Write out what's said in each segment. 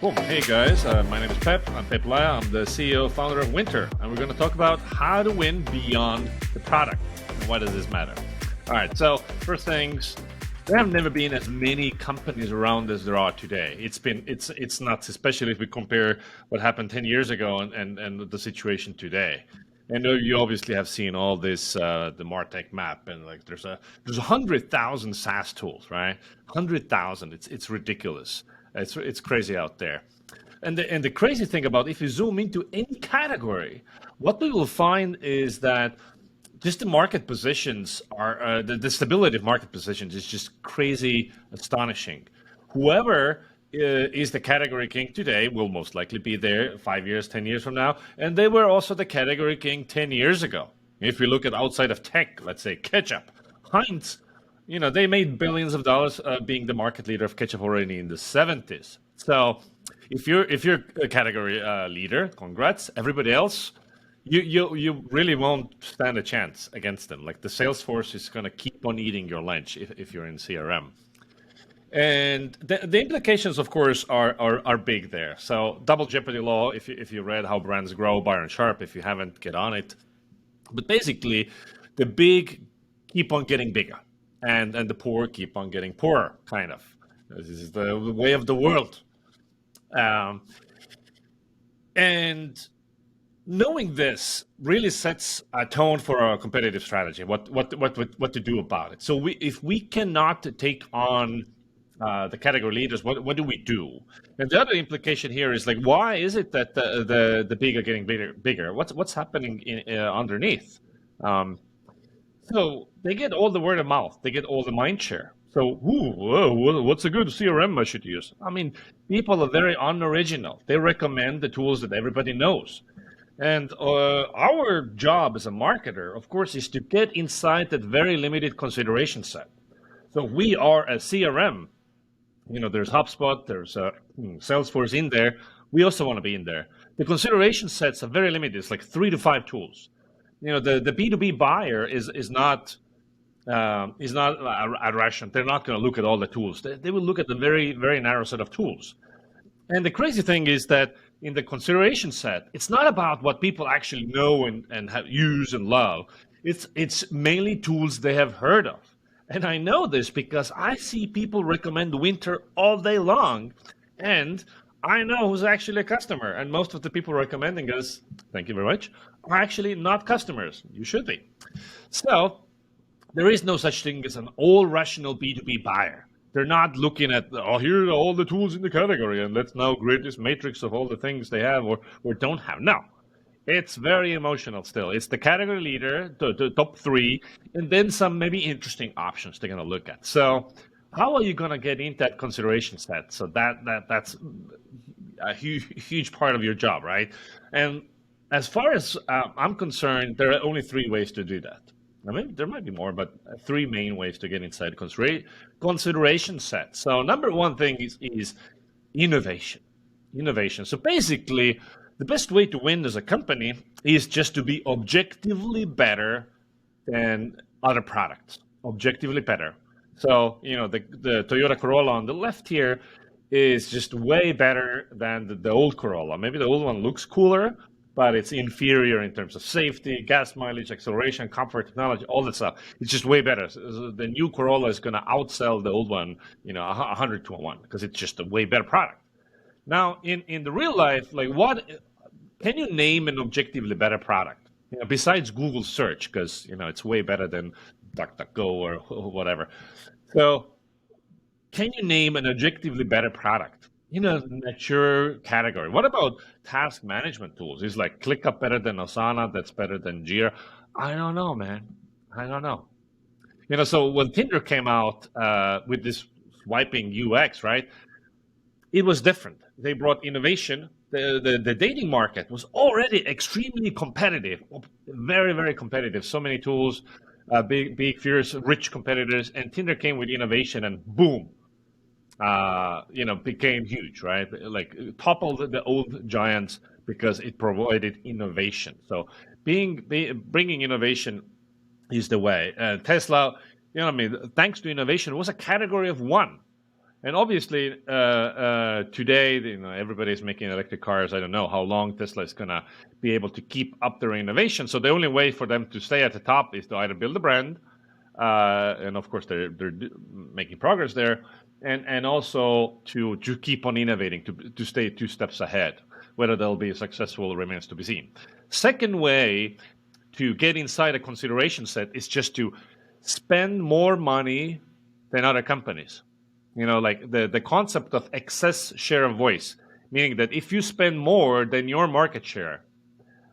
Cool. Hey guys, my name is Pep. I'm Peep Laja. I'm the CEO, founder of Wynter, and we're going to talk about how to win beyond the product. And why does this matter? All right. So first things, there have never been as many companies around as there are today. It's nuts, especially if we compare what happened 10 years ago and the situation today. And you obviously have seen all this, the Martech map, and like there's 100,000 SaaS tools, right? 100,000. It's ridiculous. It's crazy out there. And the crazy thing about if you zoom into any category, what we will find is that just the market positions are the stability of market positions is just crazy astonishing. Whoever is the category king today will most likely be there 5 years, 10 years from now, and they were also the category king 10 years ago. If you look at outside of tech, let's say ketchup, Heinz, they made billions of dollars being the market leader of ketchup already in the 70s. So if you're a category leader, congrats. Everybody else, you really won't stand a chance against them. Like the sales force is going to keep on eating your lunch if you're in CRM. And the implications, of course, are big there. So double jeopardy law, if you read How Brands Grow, Byron Sharp, if you haven't, get on it. But basically, the big keep on getting bigger, and the poor keep on getting poorer, kind of. This is the way of the world. Um, and knowing this really sets a tone for our competitive strategy. What to do about it? So if we cannot take on the category leaders, what do we do? And the other implication here is like, why is it that the big are getting bigger? What's happening underneath? So they get all the word of mouth. They get all the mind share. So, what's a good CRM I should use? I mean, people are very unoriginal. They recommend the tools that everybody knows. And our job as a marketer, of course, is to get inside that very limited consideration set. So we are a CRM. There's HubSpot, there's Salesforce in there. We also want to be in there. The consideration sets are very limited. It's like 3 to 5 tools. The B2B buyer is not irrational. They're not going to look at all the tools. They will look at the very, very narrow set of tools. And the crazy thing is that in the consideration set, it's not about what people actually know and use and love. It's mainly tools they have heard of. And I know this because I see people recommend Wynter all day long, and I know who's actually a customer. And most of the people recommending us, thank you very much, are actually not customers. You should be. So there is no such thing as an all rational B2B buyer. They're not looking at, here are all the tools in the category, and let's now create this matrix of all the things they have or don't have. No, it's very emotional still. It's the category leader, the top 3, and then some maybe interesting options they're going to look at. So how are you going to get into that consideration set? So that's a huge part of your job, right? And as far as I'm concerned, there are only 3 ways to do that. I mean, there might be more, but 3 main ways to get inside consideration set. So number 1 thing is innovation. Innovation. So basically, the best way to win as a company is just to be objectively better than other products. Objectively better. So, the Toyota Corolla on the left here is just way better than the old Corolla. Maybe the old one looks cooler, but it's inferior in terms of safety, gas mileage, acceleration, comfort, technology, all that stuff. It's just way better. So the new Corolla is going to outsell the old one, 100 to 1, because it's just a way better product. Now, in the real life, like what can you name an objectively better product? Besides Google search, because it's way better than DuckDuckGo or whatever. So, can you name an objectively better product in a mature category? What about task management tools? Is like ClickUp better than Asana? That's better than Jira? I don't know, man. I don't know. So when Tinder came out with this swiping UX, right? It was different. They brought innovation. The dating market was already extremely competitive, very, very competitive. So many tools, big, fierce, rich competitors, and Tinder came with innovation, and boom, became huge, right? Like toppled the old giants because it provided innovation. So bringing innovation is the way. Tesla, thanks to innovation, was a category of 1. And obviously, today, everybody's making electric cars. I don't know how long Tesla is gonna be able to keep up their innovation. So the only way for them to stay at the top is to either build a brand, and of course they're making progress there, and also to keep on innovating, to stay 2 steps ahead. Whether they'll be successful remains to be seen. Second way to get inside a consideration set is just to spend more money than other companies. Like the concept of excess share of voice, meaning that if you spend more than your market share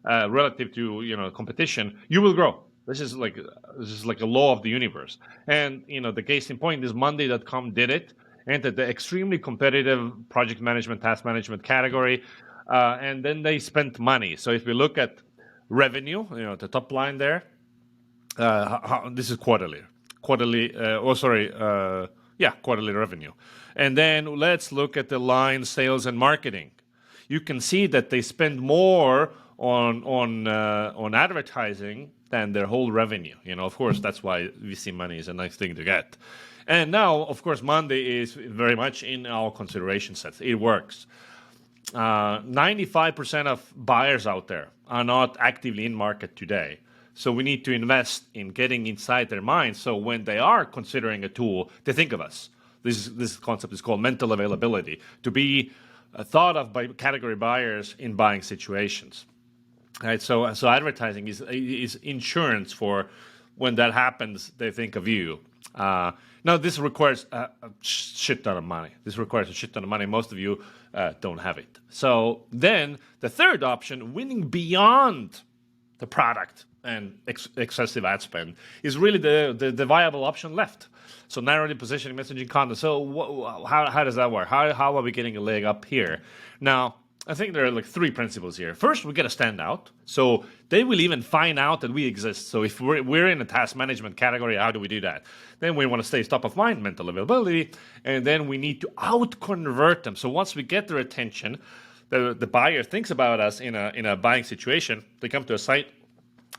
relative to competition, you will grow. This is like a law of the universe. And the case in point is Monday.com did it, entered the extremely competitive project management, task management category, and then they spent money. So if we look at revenue, the top line there, this is quarterly, quarterly revenue. And then let's look at the line sales and marketing. You can see that they spend more on advertising than their whole revenue. Of course, that's why VC money is a nice thing to get. And now, of course, Monday is very much in our consideration sets. It works. 95% of buyers out there are not actively in market today. So we need to invest in getting inside their minds. So when they are considering a tool, they think of us. This concept is called mental availability, to be thought of by category buyers in buying situations. Right. So advertising is insurance for when that happens. They think of you. Now this requires a shit ton of money. Most of you don't have it. So then the third option, winning beyond the product and excessive ad spend, is really the viable option left. So narrowly positioning messaging content. So how does that work? How are we getting a leg up here? Now, I think there are like 3 principles here. First, we got to stand out. So they will even find out that we exist. So if we're in a task management category, how do we do that? Then we want to stay top of mind, mental availability, and then we need to out-convert them. So once we get their attention, the buyer thinks about us in a buying situation, they come to a site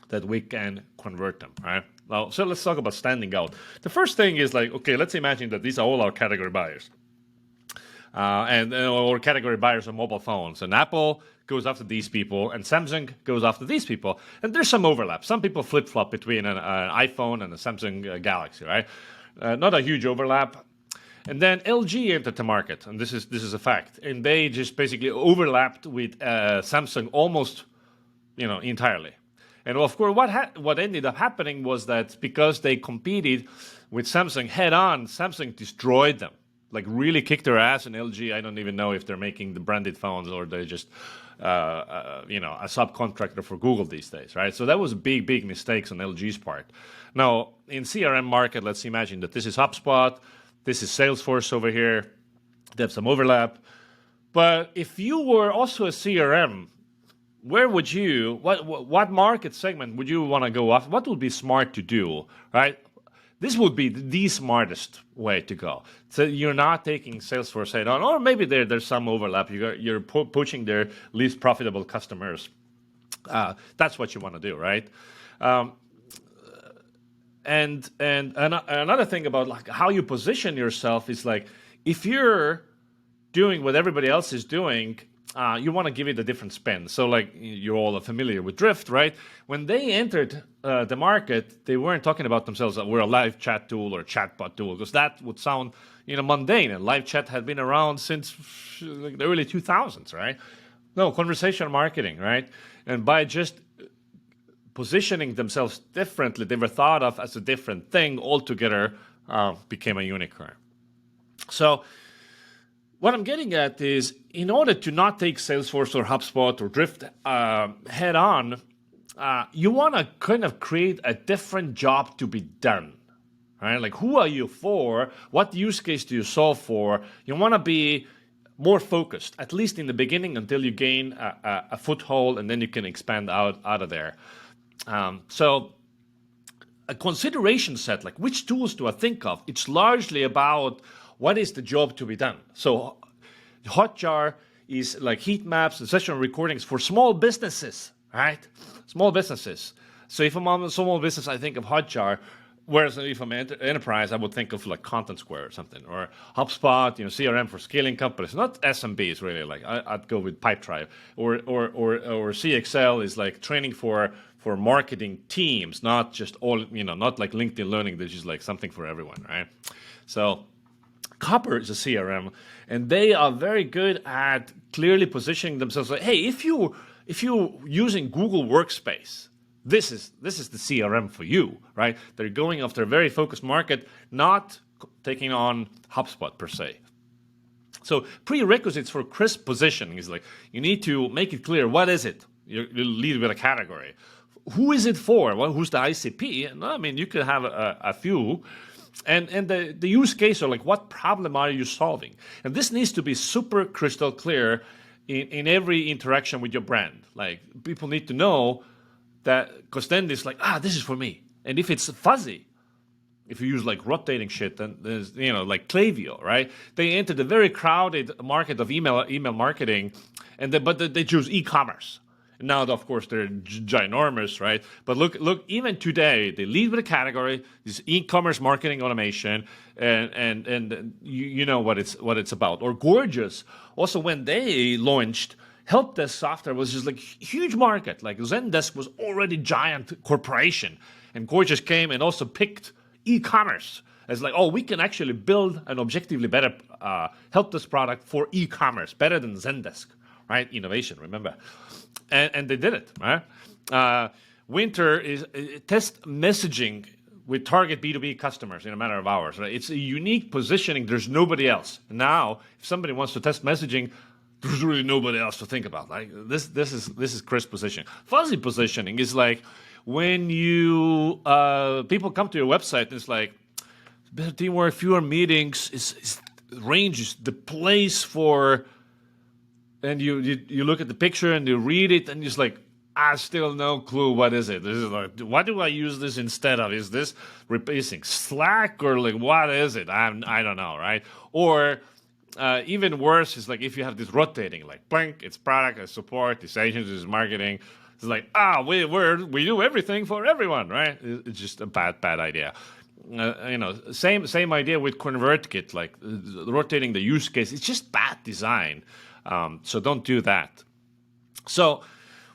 that we can convert them, right? Now, so let's talk about standing out. The first thing is like, okay, let's imagine that these are all our category buyers. Or category buyers on mobile phones. And Apple goes after these people, and Samsung goes after these people. And there's some overlap. Some people flip-flop between an iPhone and a Samsung Galaxy, right? Not a huge overlap. And then LG entered the market, and this is a fact. And they just basically overlapped with Samsung almost, entirely. And of course, what ended up happening was that because they competed with Samsung head-on, Samsung destroyed them. Like really kicked their ass, and LG, I don't even know if they're making the branded phones or they're just, a subcontractor for Google these days, right? So that was big mistakes on LG's part. Now, in CRM market, let's imagine that this is HubSpot, this is Salesforce over here. They have some overlap. But if you were also a CRM, where would you, what market segment would you want to go after? What would be smart to do, right? This would be the smartest way to go. So you're not taking Salesforce head on, or maybe there's some overlap. You're pushing their least profitable customers. That's what you want to do, right? And another thing about like how you position yourself is like if you're doing what everybody else is doing, you want to give it a different spin. So like you're all familiar with Drift, right? When they entered the market, they weren't talking about themselves that we're a live chat tool or a chatbot tool, because that would sound mundane. And live chat had been around since like the early 2000s, right? No, conversational marketing, right? And by just positioning themselves differently, they were thought of as a different thing altogether, became a unicorn. So what I'm getting at is, in order to not take Salesforce or HubSpot or Drift head on, you want to kind of create a different job to be done, right? Like, who are you for? What use case do you solve for? You want to be more focused, at least in the beginning, until you gain a foothold, and then you can expand out of there. So a consideration set, like which tools do I think of? It's largely about what is the job to be done. So Hotjar is like heat maps and session recordings for small businesses, right? Small businesses. So if I'm on a small business, I think of Hotjar. Whereas if I'm enterprise, I would think of like Content Square or something, or HubSpot, CRM for scaling companies, not SMBs really. Like I'd go with Pipedrive, or CXL is like training for marketing teams, not just all, not like LinkedIn Learning. This is like something for everyone, right? So Copper is a CRM, and they are very good at clearly positioning themselves. Like, hey, if you're using Google Workspace, this is the CRM for you, right? They're going after a very focused market, not taking on HubSpot per se. So prerequisites for crisp positioning is like you need to make it clear what is it. You lead with a category. Who is it for? Well, who's the ICP? And I mean, you could have a few. And the use case, or like what problem are you solving? And this needs to be super crystal clear in every interaction with your brand. Like people need to know that, because then it's like, this is for me. And if it's fuzzy, if you use like rotating shit, then there's, like Klaviyo, right? They entered a very crowded market of email marketing, but they choose e-commerce. Now, of course, they're ginormous, right? But look, even today, they lead with a category, this e-commerce marketing automation, and you know what it's about. Or Gorgeous, also when they launched, help desk software was just like huge market. Like Zendesk was already giant corporation, and Gorgeous came and also picked e-commerce as like, we can actually build an objectively better help desk product for e-commerce, better than Zendesk, right? Innovation, remember. And they did it, right? Wynter is test messaging with target B2B customers in a matter of hours, right? It's a unique positioning. There's nobody else. Now, if somebody wants to test messaging, there's really nobody else to think about. Like this is crisp positioning. Fuzzy positioning is like when you people come to your website and it's like, better teamwork, fewer meetings, is range is the place for. And you look at the picture and you read it and it's like, I still no clue what is it. This is like, what do I use this instead of? Is this replacing Slack or like what is it? I don't know, right? Or even worse is like if you have this rotating, like blank, it's product, it's support, it's agents, it's marketing. It's like we do everything for everyone, right? It's just a bad idea. Same idea with ConvertKit, like rotating the use case. It's just bad design. So don't do that. So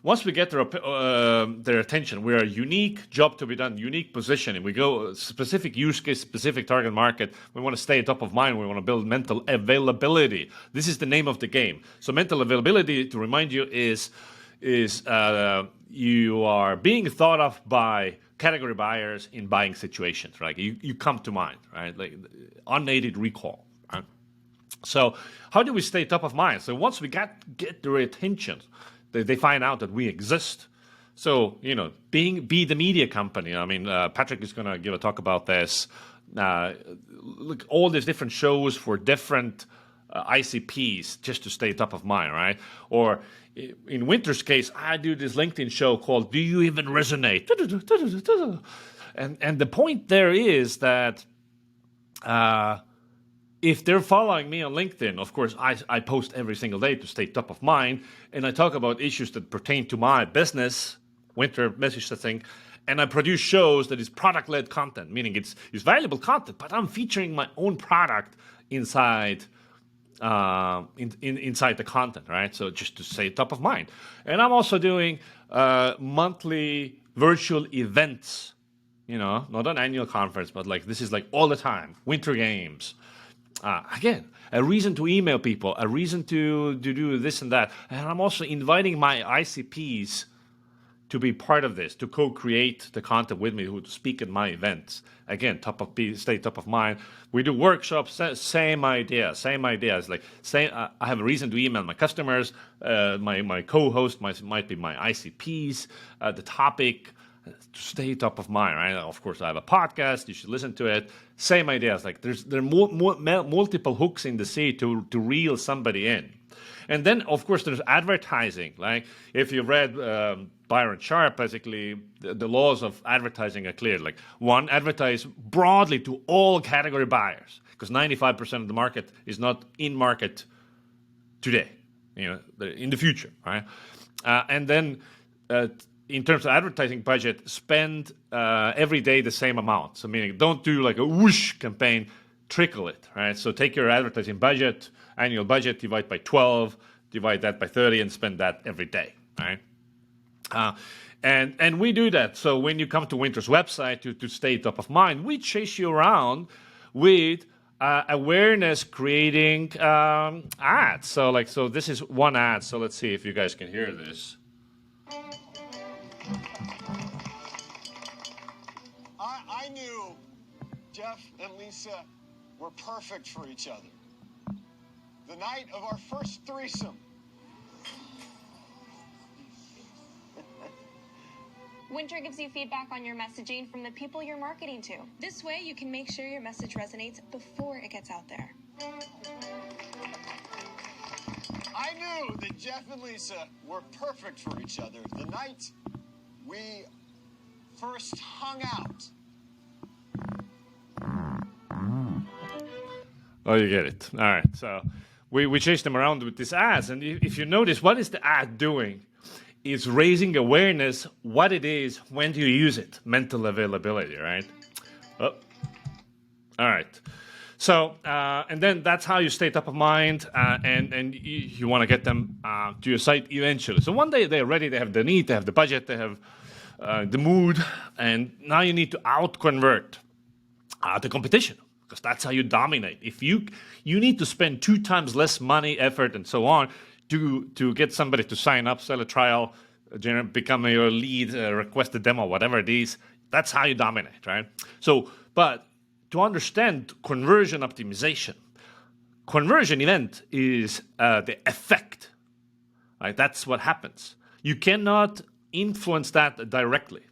once we get their attention, we're a unique job to be done, unique positioning. We go specific use case, specific target market. We want to stay top of mind. We want to build mental availability. This is the name of the game. So mental availability, to remind you, is you are being thought of by category buyers in buying situations, right? You come to mind, right? Like unaided recall, right? So how do we stay top of mind? So once we get their attention, they find out that we exist. So, be the media company. I mean, Patrick is going to give a talk about this. Look, all these different shows for different ICPs just to stay top of mind, right? Or in Wynter's case, I do this LinkedIn show called Do You Even Resonate? And the point there is that if they're following me on LinkedIn, of course, I post every single day to stay top of mind, and I talk about issues that pertain to my business, Wynter message setting, and I produce shows that is product-led content, meaning it's valuable content, but I'm featuring my own product inside inside the content, right? So just to stay top of mind. And I'm also doing monthly virtual events, not an annual conference, but like this is like all the time, Winter Games. Again, a reason to email people, a reason to do this and that. And I'm also inviting my ICPs to be part of this, to co-create the content with me, who to speak at my events. Again, stay top of mind. We do workshops, same idea. It's like I have a reason to email my customers, my co-host might be my ICPs, the topic, to stay top of mind, right? Of course, I have a podcast. You should listen to it. Same ideas. Like there are multiple hooks in the sea to reel somebody in. And then, of course, there's advertising. Like if you read Byron Sharp, basically the laws of advertising are clear. Like one, advertise broadly to all category buyers, because 95% of the market is not in market today. In the future, right? And then in terms of advertising budget, spend every day the same amount. So meaning don't do like a whoosh campaign, trickle it, right? So take your advertising budget, annual budget, divide by 12, divide that by 30, and spend that every day, right? And we do that. So when you come to Wynter's website to stay top of mind, we chase you around with awareness creating ads. So this is one ad. So let's see if you guys can hear this. I knew Jeff and Lisa were perfect for each other. The night of our first threesome. Wynter gives you feedback on your messaging from the people you're marketing to. This way, you can make sure your message resonates before it gets out there. I knew that Jeff and Lisa were perfect for each other the night we first hung out. Oh, you get it. All right. So we chased them around with these ads. And if you notice, what is the ad doing? It's raising awareness, what it is, when do you use it? Mental availability, right? Oh. All right. So, and then that's how you stay top of mind, and you want to get them to your site eventually. So one day they're ready, they have the need, they have the budget, they have the mood, and now you need to out-convert the competition, because that's how you dominate. If you need to spend 2 times less money, effort, and so on to get somebody to sign up, sell a trial, become your lead, request a demo, whatever it is, that's how you dominate, right? So, but to understand conversion optimization, conversion event is the effect, right? That's what happens. You cannot influence that directly.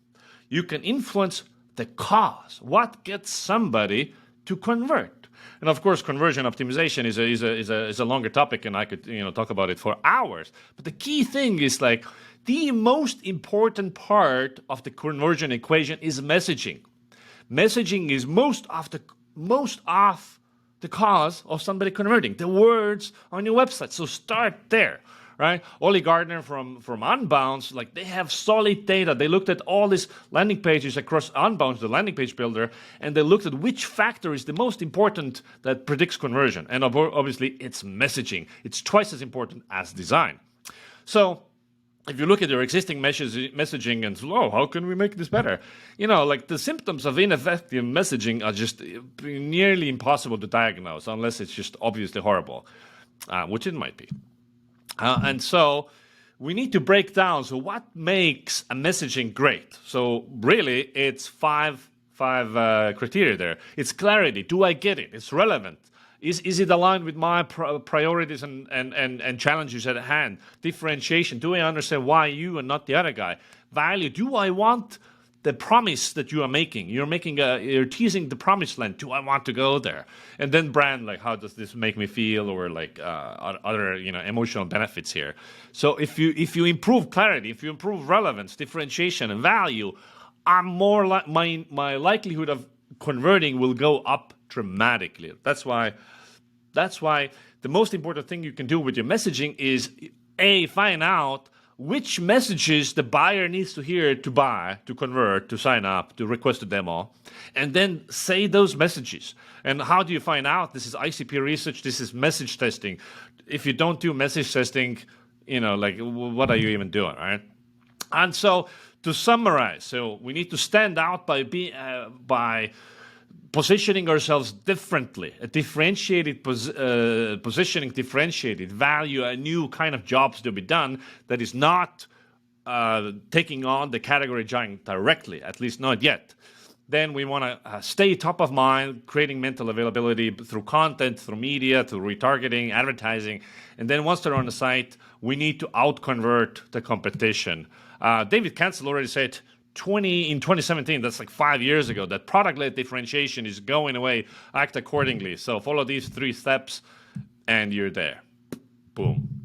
You can influence the cause, what gets somebody to convert. And of course, conversion optimization is a longer topic, and I could talk about it for hours. But the key thing is like the most important part of the conversion equation is messaging. Messaging is most of the cause of somebody converting. The words on your website. So start there, right? Oli Gardner from Unbounce, like they have solid data. They looked at all these landing pages across Unbounce, the landing page builder, and they looked at which factor is the most important that predicts conversion. And obviously, it's messaging. It's twice as important as design. So if you look at your existing messaging and, oh, how can we make this better? Like the symptoms of ineffective messaging are just nearly impossible to diagnose unless it's just obviously horrible, which it might be. And so we need to break down, so what makes a messaging great? So really, it's five criteria there. It's clarity. Do I get it? It's relevant. Is it aligned with my priorities and challenges at hand? Differentiation. Do I understand why you and not the other guy? Value. Do I want the promise that you are making? You're teasing the promised land. Do I want to go there? And then brand, like how does this make me feel, or like other emotional benefits here. So if you improve clarity, if you improve relevance, differentiation, and value, I'm more my likelihood of converting will go up dramatically. That's why the most important thing you can do with your messaging is find out which messages the buyer needs to hear to buy, to convert, to sign up, to request a demo, and then say those messages. And how do you find out? This is ICP research, this is message testing. If you don't do message testing, like what are you even doing, right? And so to summarize, so we need to stand out by positioning ourselves differently, a differentiated positioning, differentiated value, a new kind of jobs to be done that is not taking on the category giant directly, at least not yet. Then we want to stay top of mind, creating mental availability through content, through media, through retargeting, advertising. And then once they're on the site, we need to out-convert the competition. David Cancel already said in 2017, that's like 5 years ago, that product-led differentiation is going away. Act accordingly. So follow these 3 steps, and you're there. Boom.